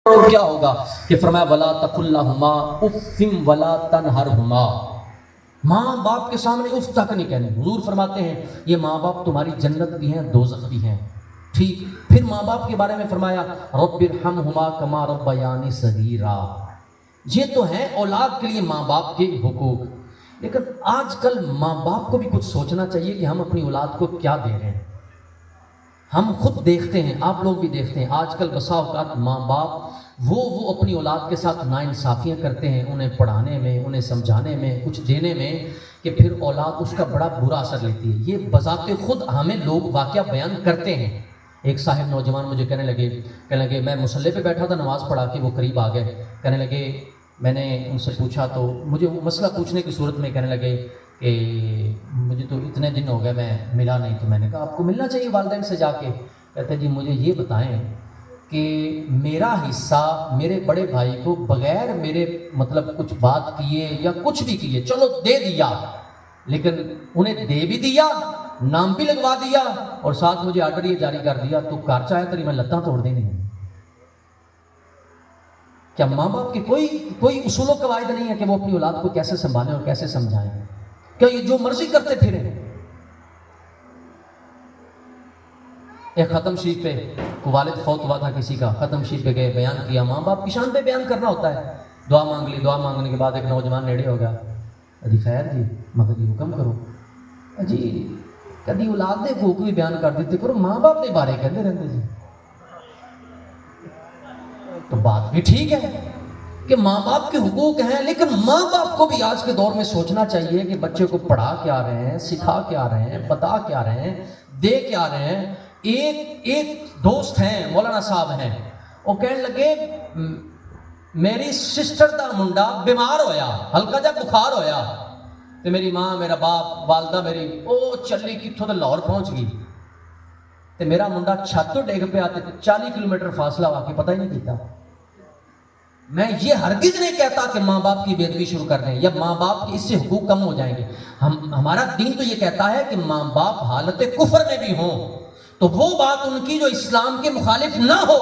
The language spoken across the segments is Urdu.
اور کیا ہوگا کہ فرمایا ولا تقل لہما اف ولا تنہرہما، ماں باپ کے سامنے اف تک نہیں کہنی۔ حضور فرماتے ہیں یہ ماں باپ تمہاری جنت بھی ہیں دوزخ بھی ہیں، ٹھیک۔ پھر ماں باپ کے بارے میں فرمایا رب ارحمہما کما ربیانی صغیرا، یہ تو ہیں اولاد کے لیے ماں باپ کے حقوق، لیکن آج کل ماں باپ کو بھی کچھ سوچنا چاہیے کہ ہم اپنی اولاد کو کیا دے رہے ہیں۔ ہم خود دیکھتے ہیں، آپ لوگ بھی دیکھتے ہیں، آج کل بسا اوقات ماں باپ وہ اپنی اولاد کے ساتھ ناانصافیاں کرتے ہیں، انہیں پڑھانے میں، انہیں سمجھانے میں، کچھ دینے میں، کہ پھر اولاد اس کا بڑا برا اثر لیتی ہے۔ یہ بذات خود ہمیں لوگ واقعہ بیان کرتے ہیں۔ ایک صاحب نوجوان مجھے کہنے لگے میں مصلی پہ بیٹھا تھا نماز پڑھا کے، وہ قریب آ گئے، کہنے لگے میں نے ان سے پوچھا تو مجھے وہ مسئلہ پوچھنے کی صورت میں کہنے لگے کہ مجھے تو اتنے دن ہو گئے میں ملا نہیں، تو میں نے کہا آپ کو ملنا چاہیے والدین سے جا کے۔ کہتے جی مجھے یہ بتائیں کہ میرا حصہ میرے بڑے بھائی کو بغیر میرے مطلب کچھ بات کیے یا کچھ بھی کیے، چلو دے دیا، لیکن انہیں دے بھی دیا، نام بھی لگوا دیا، اور ساتھ مجھے آرڈر یہ جاری کر دیا تو کار چاہے تری میں لتاں توڑ دینی ہیں۔ کیا ماں باپ کے کوئی اصول و قواعد نہیں ہے کہ وہ اپنی اولاد کو کیسے سنبھالیں اور کیسے سمجھائیں؟ کیا یہ جو مرضی کرتے پھریں؟ ایک ختم شریف پہ والد فوت ہوا تھا کسی کا، ختم شریف پہ گئے، بیان کیا، ماں باپ کی شان پہ بیان کرنا ہوتا ہے، دعا مانگ لی، دعا مانگنے کے بعد ایک نوجوان نیڑے ہو گیا، جی خیر جی مگر جی حکم کرو، جی کدی اولاد دے حقوق بھی بیان کر دیتے کرو، ماں باپ کے بارے کہتے رہتے جی۔ تو بات بھی ٹھیک ہے کہ ماں باپ کے حقوق ہیں، لیکن ماں باپ کو بھی آج کے دور میں سوچنا چاہیے کہ بچے کو پڑھا کیا رہے ہیں، سکھا کیا رہے ہیں، بتا کیا رہے ہیں، دے کیا رہے ہیں۔ ایک دوست ہیں مولانا صاحب ہیں، وہ کہنے لگے میری سسٹر دا منڈا بیمار ہویا، ہلکا جا بخار ہویا، تو میری ماں میرا باپ والدہ میری چلی کتھوں تے لاہور پہنچ گئی، تو میرا منڈا چھت تو ڈگ پیا، 40 کلومیٹر فاصلہ ہوا کہ پتہ ہی نہیں کیتا۔ میں یہ ہرگز نہیں کہتا کہ ماں باپ کی بے ادبی شروع کر دیں یا ماں باپ کے اس سے حقوق کم ہو جائیں گے، ہمارا دین تو یہ کہتا ہے کہ ماں باپ حالت کفر میں بھی ہوں تو وہ بات ان کی جو اسلام کے مخالف نہ ہو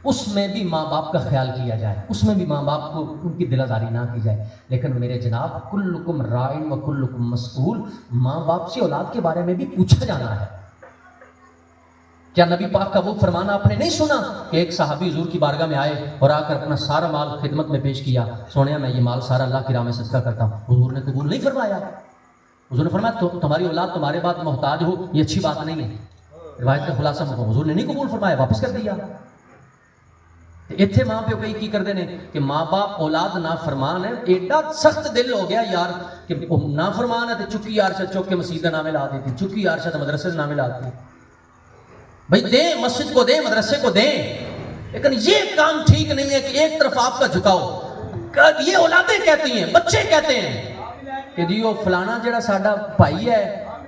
اس میں بھی ماں باپ کا خیال کیا جائے، اس میں بھی ماں باپ کو ان کی دل آزاری نہ کی جائے۔ لیکن میرے جناب کلکم راعٍ و کلکم مسئول، ماں باپ سے اولاد کے بارے میں بھی پوچھا جانا ہے۔ کیا نبی پاک کا وہ فرمانا آپ نے نہیں سنا کہ ایک صحابی حضور کی بارگاہ میں آئے اور آ کر اپنا سارا مال خدمت میں پیش کیا، سونیا میں یہ مال سارا اللہ کی راہ میں صدقہ کرتا ہوں، حضور نے قبول نہیں فرمایا۔ حضور نے فرمایا تمہاری اولاد تمہارے بعد محتاج ہو یہ اچھی بات نہیں ہے، روایت کا خلاصہ مطلب حضور نے نہیں قبول فرمایا، واپس کر دیا۔ اتنے ماں پیو کئی کی کرتے ہیں کہ ماں باپ اولاد نافرمان ہے، ایڈا سخت دل ہو گیا یار کہ نافرمان ہے تو چکی عرشت چوک کے مسجد کا نامے لا دیتی، چکی عرشت مدرسے سے نامے لاتی، بھائی دیں مسجد کو دیں مدرسے کو دیں، لیکن یہ کام ٹھیک نہیں ہے کہ ایک طرف آپ کا جھکاؤ۔ یہ اولادیں کہتی ہیں، بچے کہتے ہیں کہ جی وہ فلانا جڑا ساڈا بھائی ہے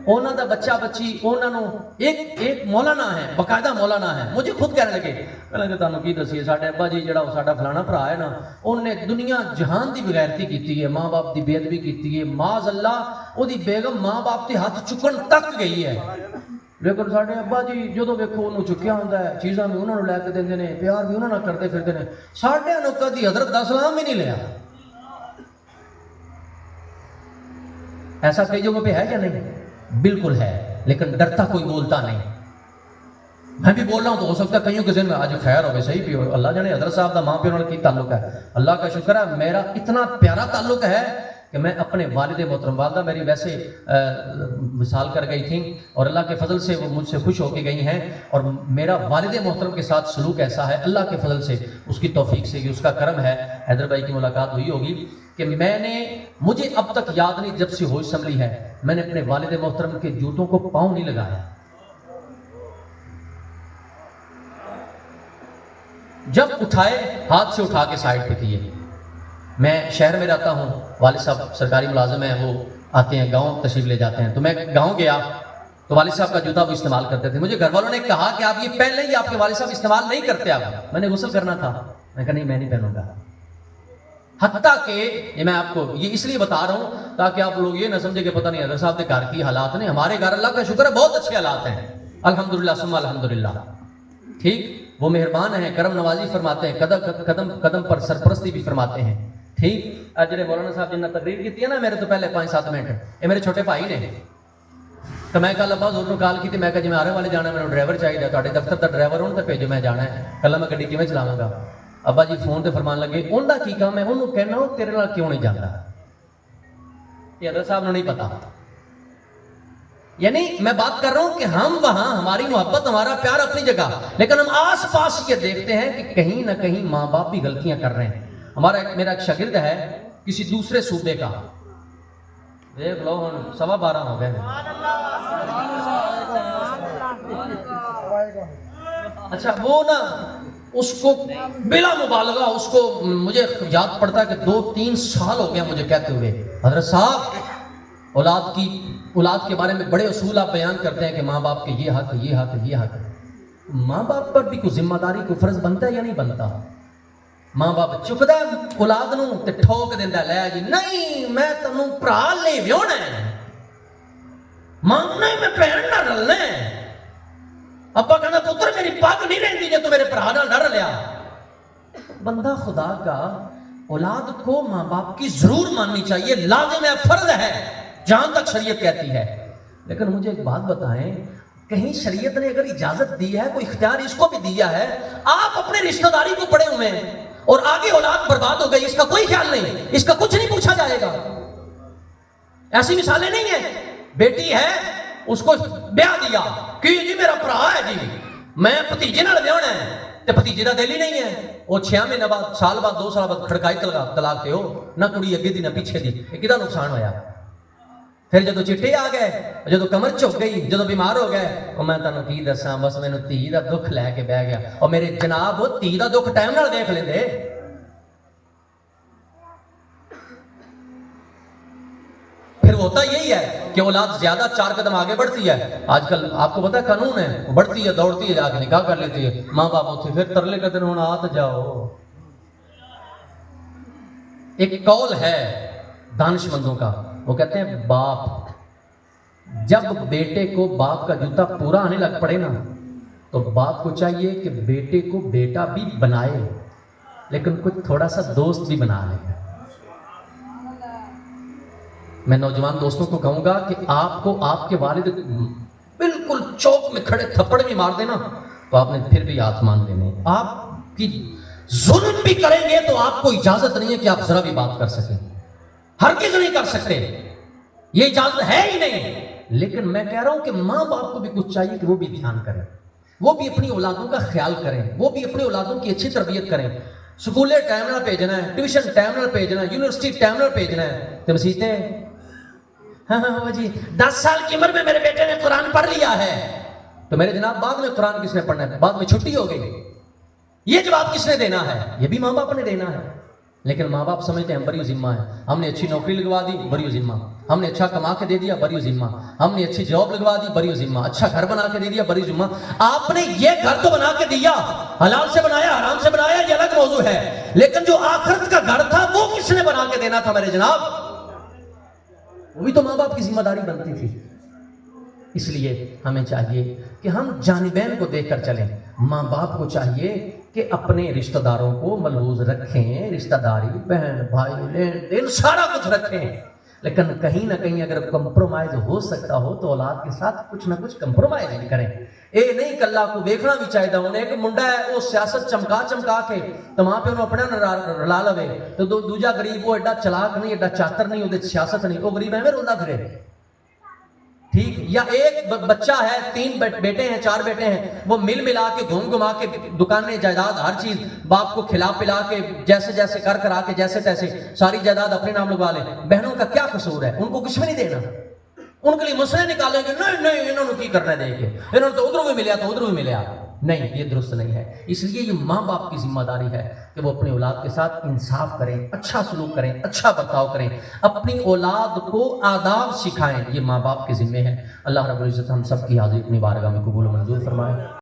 اونا دا بچہ بچی اونا نو ایک مولانا ہے، باقاعدہ مولانا ہے، مجھے خود کہنے لگے تانوں کی دسیے ساڈے ابا جی جڑا ساڈا فلانا بھرا ہے نا انہیں دنیا جہان دی بغیرتی کیتی ہے، ماں باپ دی بے ادبی کیتی ہے، معاذ اللہ وہ دی بیگم ماں باپ تے ہاتھ چکن تک گئی ہے، لیکن ساڈے ابا جی جدو ویکھو انہوں چکیا ہوندا ہے، چیزاں بھی انہوں لے کے دیندے نے، پیار بھی انہوں کرتے پھرتے نے، ساڈے نو کدی حضرت دا سلام ہی نہیں لیا۔ ایسا کئی جگہوں پہ ہے کیا نہیں؟ بالکل ہے، لیکن ڈرتا کوئی بولتا نہیں۔ میں بھی بول رہا ہوں تو ہو سکتا ہے کئیوں کے ذہن میں آج خیر ہوگی، صحیح بھی ہو، اللہ جانے حضرت صاحب دا ماں پیو نال کی تعلق ہے، اللہ کا شکر ہے میرا اتنا پیارا تعلق ہے کہ میں اپنے والد محترم، والدہ میری ویسے وصال کر گئی تھیں اور اللہ کے فضل سے وہ مجھ سے خوش ہو کے گئی ہیں، اور میرا والد محترم کے ساتھ سلوک ایسا ہے اللہ کے فضل سے، اس کی توفیق سے، اس کا کرم ہے۔ حیدر بھائی کی ملاقات ہوئی ہوگی کہ مجھے اب تک یاد نہیں جب سے ہوش سنبھلی ہے میں نے اپنے والد محترم کے جوتوں کو پاؤں نہیں لگایا، جب اٹھائے ہاتھ سے اٹھا کے سائڈ پہ کیے۔ میں شہر میں رہتا ہوں، والد صاحب سرکاری ملازم ہیں، وہ آتے ہیں گاؤں تشریف لے جاتے ہیں، تو میں گاؤں گیا تو والد صاحب کا جوتا وہ استعمال کرتے تھے، مجھے گھر والوں نے کہا کہ آپ یہ پہن لیں، یہ آپ کے والد صاحب استعمال نہیں کرتے، آپ میں نے غسل کرنا تھا، میں کہا نہیں میں نہیں پہنوں گا۔ حتیٰ کہ یہ میں آپ کو یہ اس لیے بتا رہا ہوں تاکہ آپ لوگ یہ نہ سمجھے کہ پتہ نہیں حضرت صاحب کے گھر کی حالات نہیں، ہمارے گھر اللہ کا شکر ہے بہت اچھے حالات ہیں الحمدللہ ثم الحمدللہ، ٹھیک۔ وہ مہربان ہیں، کرم نوازی فرماتے ہیں، قدم قدم پر سرپرستی بھی فرماتے ہیں. ٹھیک. جڑے مولانا صاحب جنہیں تقریر کی ہے نا میرے تو پہلے 5-7 منٹ، یہ میرے چھوٹے بھائی نے. تو میں کل ابا حضور کال کی، میں کہا جی میں آرے والے جانا، میرے ڈرائیور چاہیے، تھوڑے دفتر کا ڈرائیور ہونے تک بھیجو، میں جانا ہے. کل میں گڈی کیویں چلاواں گا؟ ابا جی فون تے فرمان لگے انہوں کا کی کام ہے، انہوں کہنا وہ تیرے نال کیوں نہیں جانا. یہ حضرت صاحب نے نہیں پتا. یعنی میں بات کر رہا ہوں کہ ہم وہاں ہماری محبت ہمارا پیار اپنی جگہ، لیکن ہم آس پاس یہ دیکھتے ہیں کہ کہیں نہ کہیں ماں باپ بھی غلطیاں کر رہے ہیں. میرا ایک شاگرد ہے کسی دوسرے صوبے کا، دیکھ لو ہن 12:15 ہو گئے. اچھا وہ نا اس کو بلا مبالغہ اس کو مجھے یاد پڑتا ہے کہ 2-3 سال ہو گیا مجھے کہتے ہوئے، حضرت صاحب اولاد کے بارے میں بڑے اصول آپ بیان کرتے ہیں کہ ماں باپ کے یہ حق یہ حق یہ حق. ماں باپ پر بھی کوئی ذمہ داری کو فرض بنتا ہے یا نہیں بنتا؟ ماں باپ چکدا اولاد نو تے ٹھوک دیندا لے جی نہیں میں تینوں بھرا لے ویونا ہے، مانگنا ہی میں بہن نہ رلنا ہے. ابا کہنا پتر میری پگ نہیں رہتی جے تو میرے بھرا نال نہ رلیا. بندہ خدا کا اولاد کو ماں باپ کی ضرور ماننی چاہیے، لازم ہے، فرض ہے جہاں تک شریعت کہتی ہے. لیکن مجھے ایک بات بتائیں، کہیں شریعت نے اگر اجازت دی ہے، کوئی اختیار اس کو بھی دیا ہے، آپ اپنے رشتہ داری کو پڑے ہوئے ہیں اور آگے اولاد برباد ہو گئی، اس کا کوئی خیال نہیں، اس کا کچھ نہیں پوچھا جائے گا. ایسی مثالیں نہیں ہیں. بیٹی ہے اس کو بیاہ دیا کہ جی میرا بھرا ہے جی میں بھتیجے نال ویاہنا ہے، تے بھتیجے دا دل ہی نہیں ہے. وہ 6 مہینے بعد سال بعد 2 سال بعد کھڑکائی طلاق تے ہو نہ کڑی اگے دی نہ پیچھے دی. یہ کدا نقصان ہویا؟ پھر جدو چٹے آ گئے، جدو کمر چک گئی، جدو بیمار ہو گئے، اور میں تانوں کی دساں بس مینوں دھی دا دکھ لے کے بہ گیا. اور میرے جناب وہ دھی دا دکھ ٹائم نال دیکھ لیندے. پھر ہوتا یہی ہے کہ اولاد زیادہ 4 قدم آگے بڑھتی ہے. آج کل آپ کو پتا ہے قانون ہے، بڑھتی ہے دوڑتی ہے جا کے نکاح کر لیتی ہے. ماں باپ ہوتے پھر ترلے کرتے ہیں آ تو جاؤ. ایک قول ہے دانش مندوں کا، وہ کہتے ہیں باپ جب بیٹے کو باپ کا جوتا پورا آنے لگ پڑے نا تو باپ کو چاہیے کہ بیٹے کو بیٹا بھی بنائے لیکن کچھ تھوڑا سا دوست بھی بنا لے. میں نوجوان دوستوں کو کہوں گا کہ آپ کو آپ کے والد بالکل چوک میں کھڑے تھپڑ بھی مار دینا تو آپ نے پھر بھی ہاتھ مان لینے. آپ کی ظلم بھی کریں گے تو آپ کو اجازت نہیں ہے کہ آپ ذرا بھی بات کر سکیں، ہرگز نہیں کر سکتے، یہ اجازت ہے ہی نہیں. لیکن میں کہہ رہا ہوں کہ ماں باپ کو بھی کچھ چاہیے کہ وہ بھی دھیان کریں، وہ بھی اپنی اولادوں کا خیال کریں، وہ بھی اپنی اولادوں کی اچھی تربیت کریں. سکولے ٹائم نال بھیجنا ہے، ٹیوشن ٹائم نال بھیجنا ہے، یونیورسٹی ٹائم نال بھیجنا ہے. تو مسیتیں ہاں جی 10 سال کی عمر میں میرے بیٹے نے قرآن پڑھ لیا ہے، تو میرے جناب بعد میں قرآن کس نے پڑھنا ہے؟ بعد میں چھٹی ہو گئی، یہ جواب کس نے دینا ہے؟ یہ بھی ماں باپ نے دینا ہے. لیکن ماں باپ سمجھتے ہیں ہم بری ذمہ ہیں، ہم نے اچھی نوکری لگوا دی بری ذمہ، ہم نے اچھا کما کے دے دیا بری ذمہ، ہم نے اچھی جاب لگوا دی بری ذمہ، اچھا گھر بنا کے دے دیا بری ذمہ. آپ نے یہ گھر تو بنا کے دیا، حلال سے بنایا حرام سے بنایا یہ الگ موضوع ہے، لیکن جو آخرت کا گھر تھا وہ کس نے بنا کے دینا تھا میرے جناب؟ وہ بھی تو ماں باپ کی ذمہ داری بنتی تھی. اس لیے ہمیں چاہیے کہ ہم جانبین کو دیکھ کر چلیں. ماں باپ کو چاہیے کہ اپنے رشتہ داروں کو ملحوظ رکھیں، رشتہ داری بہن بھائی لین دین سارا کچھ رکھیں، لیکن کہیں نہ کہیں اگر کمپرومائز ہو سکتا ہو تو اولاد کے ساتھ کچھ نہ کچھ کمپرومائز بھی کریں. اے نہیں کلا کو دیکھنا بھی چاہیے. انہیں ایک منڈا ہے وہ سیاست چمکا کے تو ماں پیو اپنے رلا لوے تو دوجا غریب وہ ایڈا چلاک نہیں ایڈا چاتر نہیں وہ سیاست نہیں، وہ غریب ایویں روندا پھرے. ٹھیک. یا ایک بچہ ہے 3 بیٹے ہیں 4 بیٹے ہیں، وہ مل ملا کے گھوم گھما کے دکانیں جائیداد ہر چیز باپ کو کھلا پلا کے جیسے جیسے کرا کے جیسے تیسے ساری جائیداد اپنے نام لگوا لیں. بہنوں کا کیا قصور ہے؟ ان کو کچھ بھی نہیں دینا. ان کے لیے مسئلے نکالیں گے نہیں انہوں نے کی کرنا دے کے، انہوں نے تو ادھر بھی ملیا تو ادھر بھی ملیا. نہیں، یہ درست نہیں ہے. اس لیے یہ ماں باپ کی ذمہ داری ہے کہ وہ اپنی اولاد کے ساتھ انصاف کریں، اچھا سلوک کریں، اچھا برتاؤ کریں، اپنی اولاد کو آداب سکھائیں. یہ ماں باپ کے ذمے ہے. اللہ رب العزت ہم سب کی حاضری اپنی بارگاہ میں قبول و منظور فرمائے.